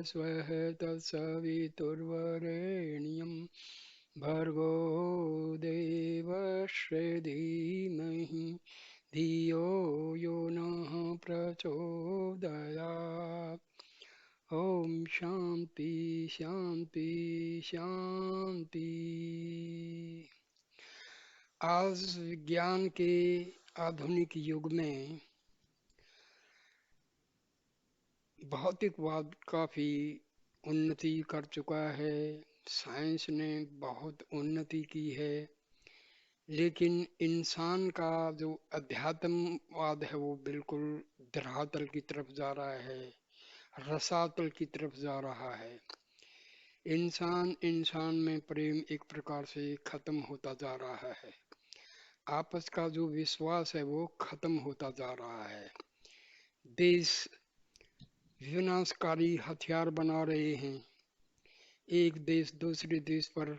स्वः तत्सवितुर्वरेण्यं भर्गो देवस्य धीमहि धियो यो नः प्रचोदयात्। ओम शांति शांति शांति। आज विज्ञान के आधुनिक युग में भौतिकवाद काफी उन्नति कर चुका है। साइंस ने बहुत उन्नति की है, लेकिन इंसान का जो अध्यात्मवाद है वो बिल्कुल धरातल की तरफ जा रहा है, रसातल की तरफ जा रहा है। इंसान इंसान में प्रेम एक प्रकार से खत्म होता जा रहा है। आपस का जो विश्वास है वो खत्म होता जा रहा है। देश विनाशकारी हथियार बना रहे हैं। एक देश दूसरे देश पर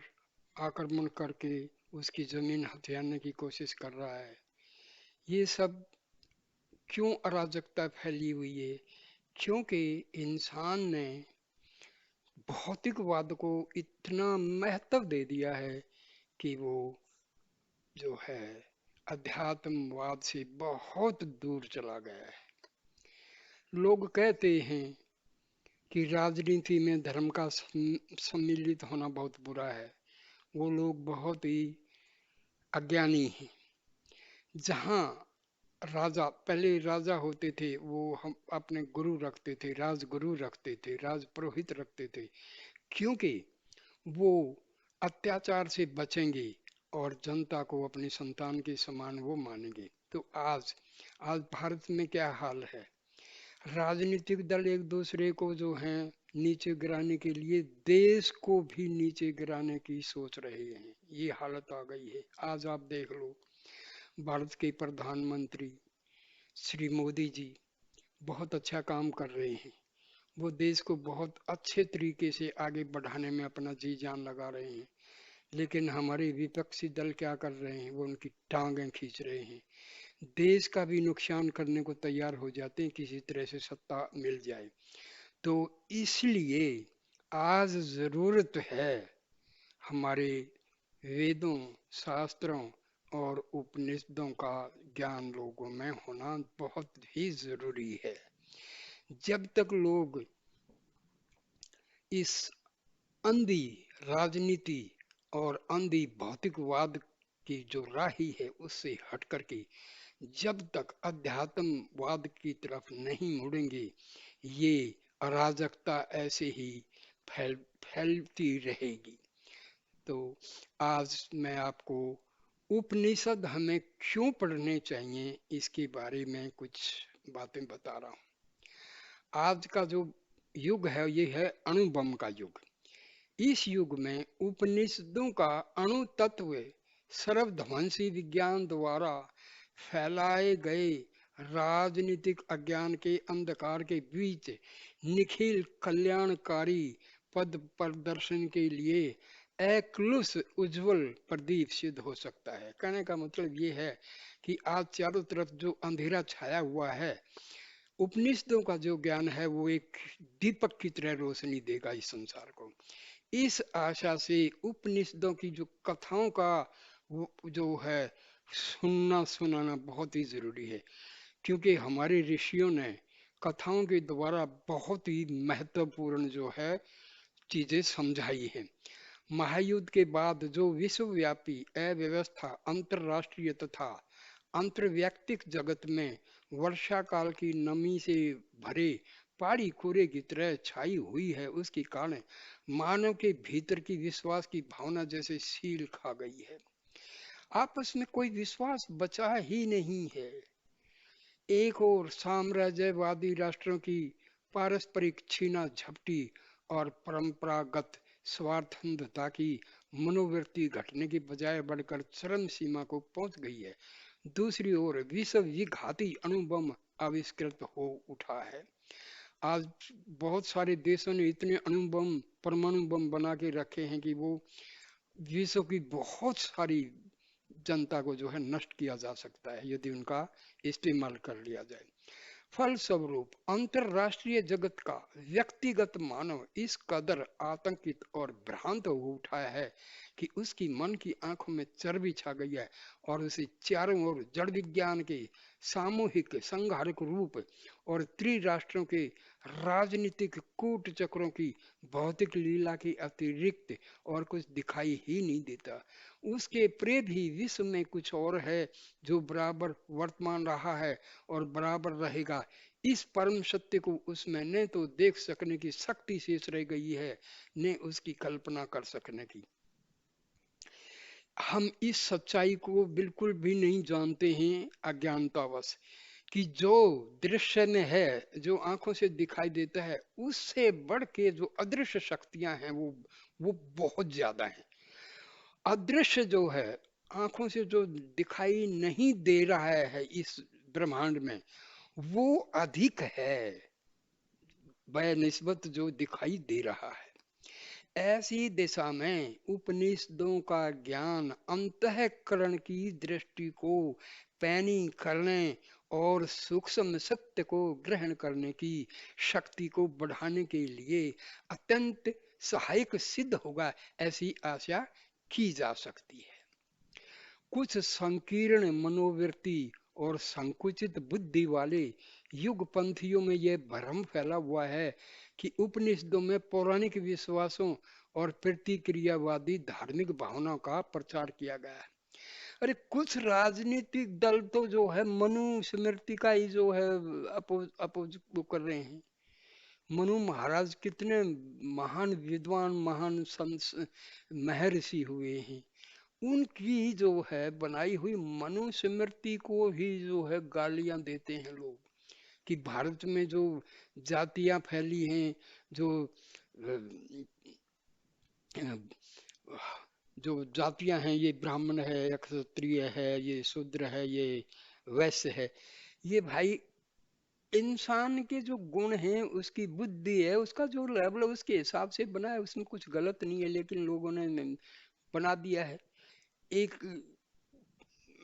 आक्रमण करके उसकी जमीन हथियाने की कोशिश कर रहा है। ये सब क्यों अराजकता फैली हुई है? क्योंकि इंसान ने भौतिकवाद को इतना महत्व दे दिया है कि वो जो है अध्यात्मवाद से बहुत दूर चला गया है। लोग कहते हैं कि राजनीति में धर्म का सम्मिलित होना बहुत बुरा है। वो लोग बहुत ही अज्ञानी हैं। जहाँ राजा, पहले राजा होते थे वो हम अपने गुरु रखते थे, राजगुरु रखते थे, राज पुरोहित रखते थे, क्योंकि वो अत्याचार से बचेंगे और जनता को अपनी संतान के समान वो मानेंगे। तो आज आज भारत में क्या हाल है? राजनीतिक दल एक दूसरे को जो है नीचे गिराने के लिए देश को भी नीचे गिराने की सोच रहे हैं। ये हालत आ गई है। आज आप देख लो, भारत के प्रधानमंत्री श्री मोदी जी बहुत अच्छा काम कर रहे हैं। वो देश को बहुत अच्छे तरीके से आगे बढ़ाने में अपना जी जान लगा रहे हैं। लेकिन हमारे विपक्षी दल क्या कर रहे हैं? वो उनकी टांगें खींच रहे हैं। देश का भी नुकसान करने को तैयार हो जाते हैं किसी तरह से सत्ता मिल जाए। तो इसलिए आज जरूरत है हमारे वेदों, शास्त्रों और उपनिषदों का ज्ञान लोगों में होना बहुत ही जरूरी है। जब तक लोग इस अंधी राजनीति और अंधी भौतिकवाद की जो राही है उससे हट करके जब तक अध्यात्मवाद की तरफ नहीं मुड़ेंगे, ये अराजकता ऐसे ही फैलती रहेगी। तो आज मैं आपको उपनिषद हमें क्यों पढ़ने चाहिए इसके बारे में कुछ बातें बता रहा हूँ। आज का जो युग है ये है अणुबम का युग। इस युग में उपनिषदों का अणु तत्व सर्वध्वंसी विज्ञान द्वारा फैलाए गए राजनीतिक अज्ञान के अंधकार के बीच निखिल कल्याणकारी पद प्रदर्शन के लिए एकलुष उज्जवल प्रदीप सिद्ध हो सकता है। कहने का मतलब ये है कि आज चारों तरफ जो अंधेरा छाया हुआ है, उपनिषदों का जो ज्ञान है वो एक दीपक की तरह रोशनी देगा इस संसार को। इस आशा से उपनिषदों की जो कथाओं का जो है सुनना सुनाना बहुत ही जरूरी है, क्योंकि हमारे ऋषियों ने कथाओं के द्वारा बहुत ही महत्वपूर्ण जो है चीजें समझाई हैं। महायुद्ध के बाद जो विश्वव्यापी अव्यवस्था अंतरराष्ट्रीय तथा अंतर्व्यक्तिक जगत में वर्षा काल की नमी से भरे पहाड़ी कोरे की तरह छाई हुई है, उसके कारण मानव के भीतर की विश्वास की भावना जैसे सील खा गई है। आपस में कोई विश्वास बचा ही नहीं है। एक और साम्राज्यवादी राष्ट्रों की पारस्परिक छीना झपटी और परंपरागत स्वार्थंधता की मनोवृत्ति घटने की बजाय बढ़कर चरम सीमा को पहुंच गई है। दूसरी ओर विश्व विघाती अणुबम आविष्कृत हो उठा है। आज बहुत सारे देशों ने इतने अणुबम, परमाणु बम बना के रखे हैं कि वो विश्व की बहुत सारी जनता को जो है नष्ट किया जा सकता है यदि उनका इस्तेमाल कर लिया जाए। फलस्वरूप अंतरराष्ट्रीय जगत का व्यक्तिगत मानव इस कदर आतंकित और भ्रांत हो उठा है कि उसकी मन की आंखों में चर्बी छा गई है और उसे चारों ओर जड़ विज्ञान के सामूहिक संहारक रूप और त्रिराष्ट्रों के राजनीतिक कूट चक्रों की भौतिक लीला के अतिरिक्त और कुछ दिखाई ही नहीं देता। उसके प्रे भी विश्व में कुछ और है जो बराबर वर्तमान रहा है और बराबर रहेगा। इस परम सत्य को उसमें न तो देख सकने की शक्ति शेष रह गई है, न उसकी कल्पना कर सकने की। हम इस सच्चाई को बिल्कुल भी नहीं जानते हैं अज्ञानतावश, कि जो दृश्य में है, जो आंखों से दिखाई देता है, उससे बढ़ के जो अदृश्य शक्तियां हैं वो बहुत ज्यादा हैं। अदृश्य जो है, आंखों से जो दिखाई नहीं दे रहा है इस ब्रह्मांड में, वो अधिक है बनिस्बत जो दिखाई दे रहा है। ऐसी दिशा में उपनिषदों का ज्ञान अंतःकरण की दृष्टि को पैनी करने और सूक्ष्म सत्य को ग्रहण करने की शक्ति को बढ़ाने के लिए अत्यंत सहायक सिद्ध होगा, ऐसी आशा की जा सकती है। कुछ संकीर्ण मनोवृत्ति और संकुचित बुद्धि वाले युगपंथियों में यह भ्रम फैला हुआ है कि उपनिषदों में पौराणिक विश्वासों और प्रतिक्रियावादी धार्मिक भावनाओं का प्रचार किया गया है। अरे कुछ राजनीतिक दल तो जो है मनुस्मृति का ही जो है अपोज वो कर रहे हैं। मनु महाराज कितने महान विद्वान, महान संत महर्षि हुए हैं, उनकी जो है बनाई हुई मनुस्मृति को ही जो है गालियां देते हैं लोग, कि भारत में जो जातियां फैली हैं, जो जो जातियां हैं, ये ब्राह्मण है, क्षत्रिय है, ये शूद्र है, ये वैश्य है, ये भाई इंसान के जो गुण हैं, उसकी बुद्धि है, उसका जो लेवल है, उसके हिसाब से बना है, उसमें कुछ गलत नहीं है, लेकिन लोगों ने बना दिया है एक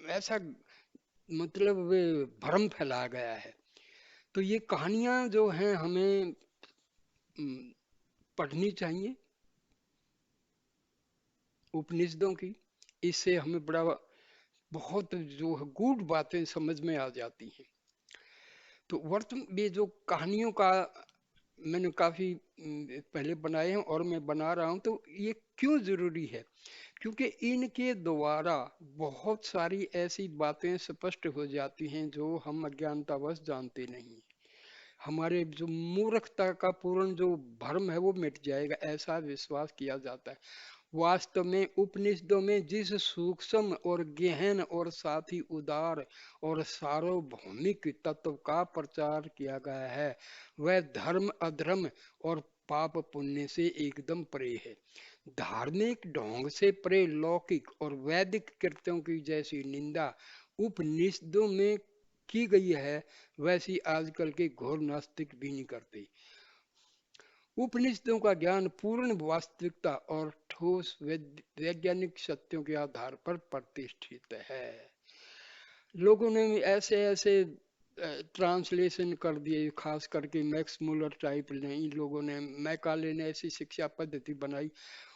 ऐसा, मतलब वे भ्रम फैला गया है। तो ये कहानियां जो हैं हमें पढ़नी चाहिए उपनिषदों की। इससे हमें बड़ा बहुत जो है गूढ़ बातें समझ में आ जाती हैं। तो वर्तमान में जो कहानियों का मैंने काफी पहले बनाए हैं और मैं बना रहा हूं, तो ये क्यों जरूरी है? क्योंकि इनके द्वारा बहुत सारी ऐसी बातें स्पष्ट हो जाती हैं जो हम अज्ञानतावश जानते नहीं। हमारे जो मूर्खता का पूर्ण जो भ्रम है वो मिट जाएगा, ऐसा विश्वास किया जाता है। वास्तव में उपनिषदों में जिस सूक्ष्म और गहन और साथ ही उदार और सार्वभौमिक तत्व का प्रचार किया गया है, वह धर्म अधर्म और पाप पुण्य से एकदम परे है। धार्मिक ढोंग से परे लौकिक और वैदिक कृत्यों की जैसी निंदा उपनिषदों में की गई है, वैसी आजकल के घोर नास्तिक भी नहीं करते। उपनिषदों का ज्ञान पूर्ण वास्तविकता और ठोस वैज्ञानिक सत्यों के आधार पर प्रतिष्ठित है। लोगों ने ऐसे ऐसे ट्रांसलेशन कर दिए, खास करके मैक्स मुलर टाइप ने, इन लोगों ने, मैकाले ने ऐसी शिक्षा पद्धति बनाई।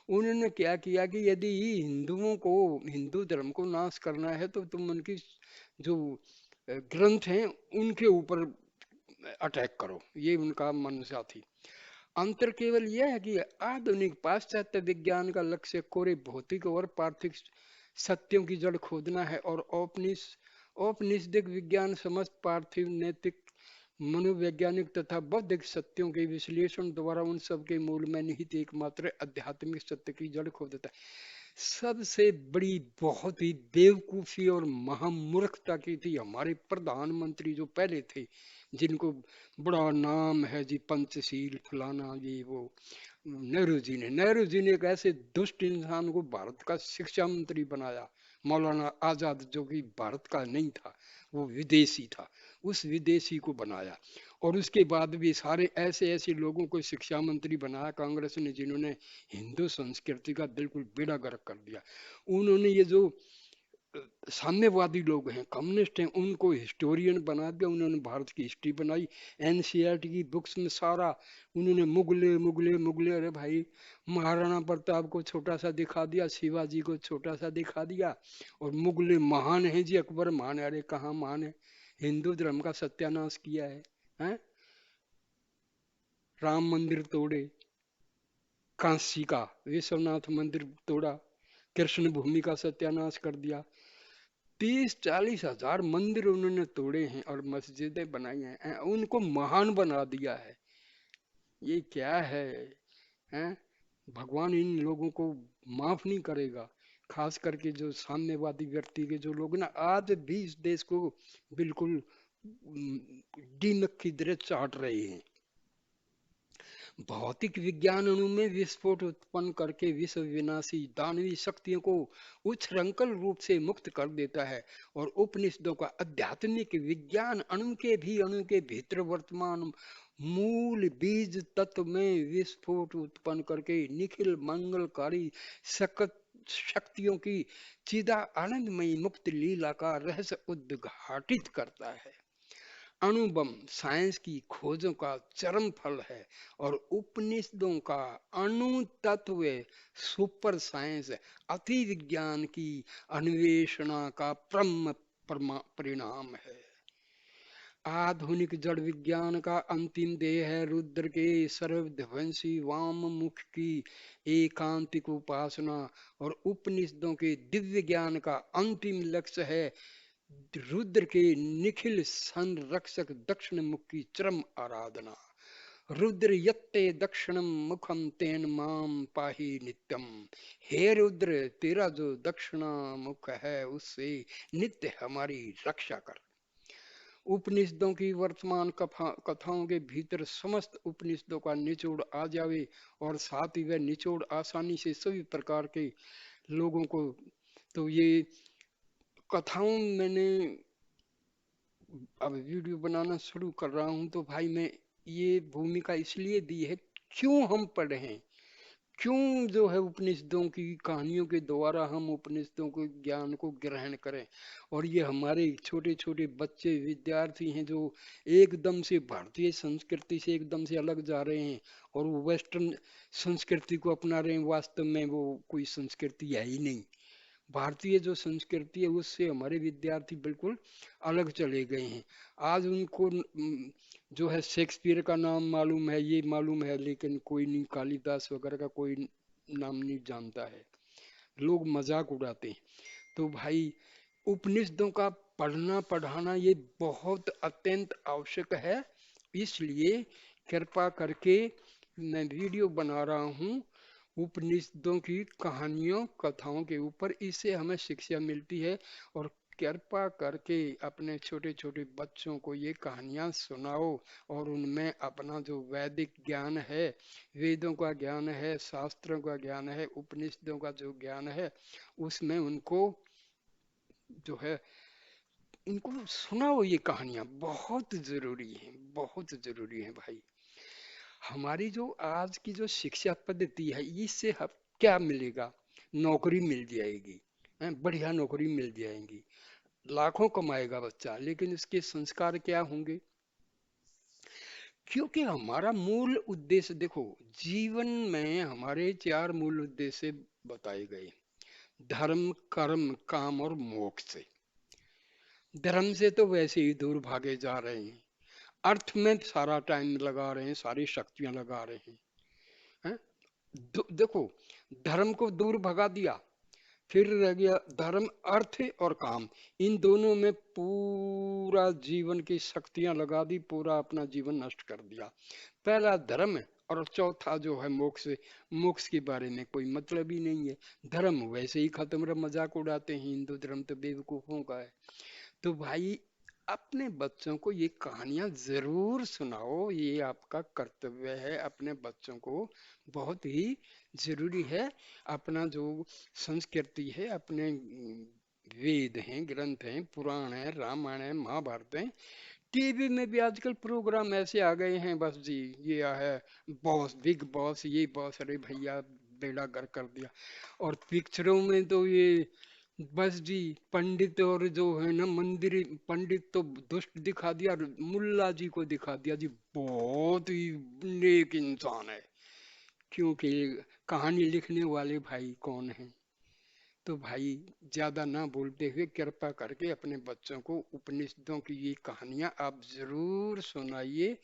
उन्होंने क्या किया कि यदि हिंदुओं को, हिंदू धर्म को नाश करना है तो तुम उनकी जो ग्रंथ हैं उनके ऊपर अटैक करो, ये उनका मनसा थी। अंतर केवल यह है कि आधुनिक पाश्चात्य विज्ञान का लक्ष्य कोरे भौतिक और पार्थिव सत्यों की जड़ खोदना है और औपनिषदिक विज्ञान समस्त पार्थिव नैतिक मनोवैज्ञानिक तथा बौद्धिक सत्यों के विश्लेषण द्वारा उन सब के मूल में निहित एकमात्र आध्यात्मिक सत्य की जड़ खोदता है। सबसे बड़ी बहुत ही बेवकूफी और महामूर्खता की थी हमारे प्रधानमंत्री जो पहले थे, जिनको बड़ा नाम है जी, पंचशील फलाना ये वो, नेहरू जी ने एक ऐसे दुष्ट इंसान को भारत का शिक्षा मंत्री बनाया, मौलाना आजाद, जो कि भारत का नहीं था, वो विदेशी था, उस विदेशी को बनाया। और उसके बाद भी सारे ऐसे ऐसे लोगों को शिक्षा मंत्री बनाया कांग्रेस ने, जिन्होंने हिंदू संस्कृति का बिल्कुल बेड़ा गर्क कर दिया। उन्होंने ये जो साम्यवादी लोग हैं, कम्युनिस्ट हैं, उनको हिस्टोरियन बना दिया, उन्होंने भारत की हिस्ट्री बनाई। एनसीईआरटी की बुक्स में सारा उन्होंने मुगले मुगले मुगले, अरे भाई महाराणा प्रताप को छोटा सा दिखा दिया, शिवाजी को छोटा सा दिखा दिया, और मुगले महान है जी, अकबर महान है, अरे कहाँ महान है, हिंदू धर्म का सत्यानाश किया है, हैं? राम मंदिर तोड़े, काशी का विश्वनाथ मंदिर तोड़ा, कृष्ण भूमि का सत्यानाश कर दिया, 30-40 हजार मंदिर उन्होंने तोड़े हैं और मस्जिदें बनाई हैं, उनको महान बना दिया है। ये क्या है, हैं? भगवान इन लोगों को माफ नहीं करेगा, खास करके जो साम्यवादी व्यक्ति के जो लोग ना आज भी इस देश को बिल्कुल दीमक की तरह चाट रहे हैं। भौतिक विज्ञान अणु में विस्फोट उत्पन्न करके विश्व विनाशी दानवी शक्तियों को उच्छृंखल रूप से मुक्त कर देता है, और उपनिषदों का आध्यात्मिक विज्ञान अणु के भीतर वर्तमान मूल बीज तत्व में विस्फोट उत्पन्न करके निखिल मंगलकारी सकत शक्तियों की चिदा आनंदमयी मुक्त लीला का रहस्य उद्घाटित करता है। अणुबम साइंस की खोजों का चरम फल है, और उपनिषदों का अणु तत्व सुपर साइंस अति विज्ञान की अन्वेषणा का परिणाम है। आधुनिक जड़ विज्ञान का अंतिम देह है रुद्र के सर्वध्वंसी वाम मुख की एकांतिक उपासना, और उपनिषदों के दिव्य ज्ञान का अंतिम लक्ष्य है रुद्र के निखिल संरक्षक दक्षिण मुख की चरम आराधना। रुद्र यत्ते दक्षिणम मुखम तेन माम पाही नित्यम, हे रुद्र तेरा जो दक्षिणा मुख है उससे नित्य हमारी रक्षा कर। उपनिषदों की वर्तमान कथाओं के भीतर समस्त उपनिषदों का निचोड़ आ जावे, और साथ ही वह निचोड़ आसानी से सभी प्रकार के लोगों को, तो ये कथाओं मैंने अब वीडियो बनाना शुरू कर रहा हूं तो भाई मैं ये भूमिका इसलिए दी है, क्यों हम पढ़े हैं, क्यों जो है उपनिषदों की कहानियों के द्वारा हम उपनिषदों के ज्ञान को ग्रहण करें। और ये हमारे छोटे छोटे बच्चे विद्यार्थी हैं जो एकदम से भारतीय संस्कृति से एकदम से अलग जा रहे हैं, और वो वेस्टर्न संस्कृति को अपना रहे हैं, वास्तव में वो कोई संस्कृति है ही नहीं। भारतीय जो संस्कृति है उससे हमारे विद्यार्थी बिल्कुल अलग चले गए हैं। आज उनको जो है शेक्सपियर का नाम मालूम है, ये मालूम है, लेकिन कोई नहीं, कालिदास वगैरह का कोई नाम नहीं जानता है, लोग मजाक उड़ाते हैं। तो भाई उपनिषदों का पढ़ना पढ़ाना ये बहुत अत्यंत आवश्यक है, इसलिए कृपा करके मैं वीडियो बना रहा हूँ उपनिषदों की कहानियों कथाओं के ऊपर, इससे हमें शिक्षा मिलती है। और कृपा करके अपने छोटे छोटे बच्चों को ये कहानियां सुनाओ, और उनमें अपना जो वैदिक ज्ञान है, वेदों का ज्ञान है, शास्त्रों का ज्ञान है, उपनिषदों का जो ज्ञान है, उसमें उनको जो है इनको सुनाओ। ये कहानियां बहुत जरूरी हैं, बहुत जरूरी हैं भाई। हमारी जो आज की जो शिक्षा पद्धति है इससे हम क्या मिलेगा, नौकरी मिल जाएगी, बढ़िया नौकरी मिल जाएगी, लाखों कमाएगा बच्चा, लेकिन इसके संस्कार क्या होंगे। क्योंकि हमारा मूल उद्देश्य देखो, जीवन में हमारे 4 मूल उद्देश्य बताए गए, धर्म कर्म काम और मोक्ष। धर्म से तो वैसे ही दूर भागे जा रहे हैं, अर्थ में सारा टाइम लगा रहे हैं, सारी शक्तियां लगा रहे हैं, हैं? देखो, धर्म को दूर भगा दिया, फिर रह गया धर्म, अर्थ और काम, इन दोनों में पूरा जीवन की शक्तियां लगा दी, पूरा अपना जीवन नष्ट कर दिया। पहला धर्म है, और चौथा जो है मोक्ष। मोक्ष के बारे में कोई मतलब ही नहीं है, धर्म वैसे ही खत्म, मजाक उड़ाते हैं, हिंदू धर्म तो बेवकूफों का है। तो भाई अपने बच्चों को ये कहानियां जरूर सुनाओ, ये आपका कर्तव्य है, अपने बच्चों को बहुत ही जरूरी है। अपना जो संस्कृति है, अपने वेद हैं, ग्रंथ हैं, पुराण है, रामायण है, महाभारत है, टीवी में भी आजकल प्रोग्राम ऐसे आ गए हैं, बस जी ये है बॉस, बिग बॉस, ये बॉस, अरे भैया बेड़ा गर्क कर दिया। और पिक्चरों में तो ये बस जी, पंडित और जो है ना मंदिर, पंडित तो दुष्ट दिखा दिया और मुल्ला जी को दिखा दिया जी बहुत ही नेक इंसान है। क्योंकि कहानी लिखने वाले भाई कौन है? तो भाई ज्यादा ना बोलते हुए कृपा करके अपने बच्चों को उपनिषदों की ये कहानियां आप जरूर सुनाइए।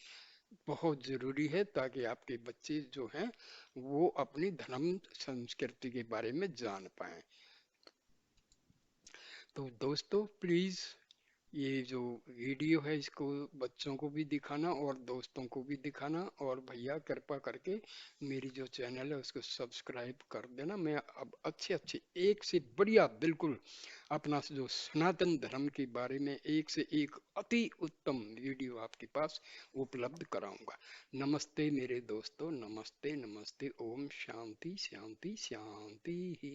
बहुत जरूरी है ताकि आपके बच्चे जो हैं वो अपनी धर्म संस्कृति के बारे में जान पाएं। तो दोस्तों प्लीज ये जो वीडियो है इसको बच्चों को भी दिखाना और दोस्तों को भी दिखाना, और भैया कृपा करके मेरी जो चैनल है उसको सब्सक्राइब कर देना। मैं अब अच्छे अच्छे एक से बढ़िया बिल्कुल अपना जो सनातन धर्म के बारे में एक से एक अति उत्तम वीडियो आपके पास उपलब्ध कराऊंगा। नमस्ते मेरे दोस्तों, नमस्ते नमस्ते, ओम शांति शांति शांति ही।